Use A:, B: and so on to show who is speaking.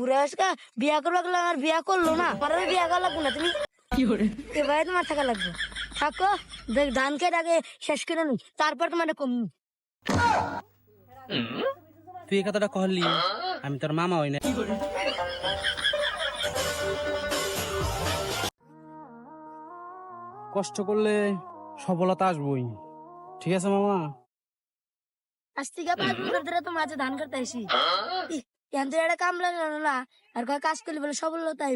A: বুড়া আজকা বিয়া করবা গেলে আমার বিয়া করলো না, আমার বিয়া করা লাগবে না। তুমি এবার তোমার থাকা লাগবে, থাকো। দেখ ধান খেয়ে আগে শেষ করে নি, তারপর তোমার কম।
B: তুই এই কথাটা কহলি, আমি তোর মামা হই না। কষ্ট করলে সফলতা আসবই, ঠিক আছে মামা?
A: আজ থেকে 5 বছর ধরে তোমার মাঝে ধান কাটতে আসি, কেন একটা কাম লাগলো না, আর কাজ করলে বলে সফলতা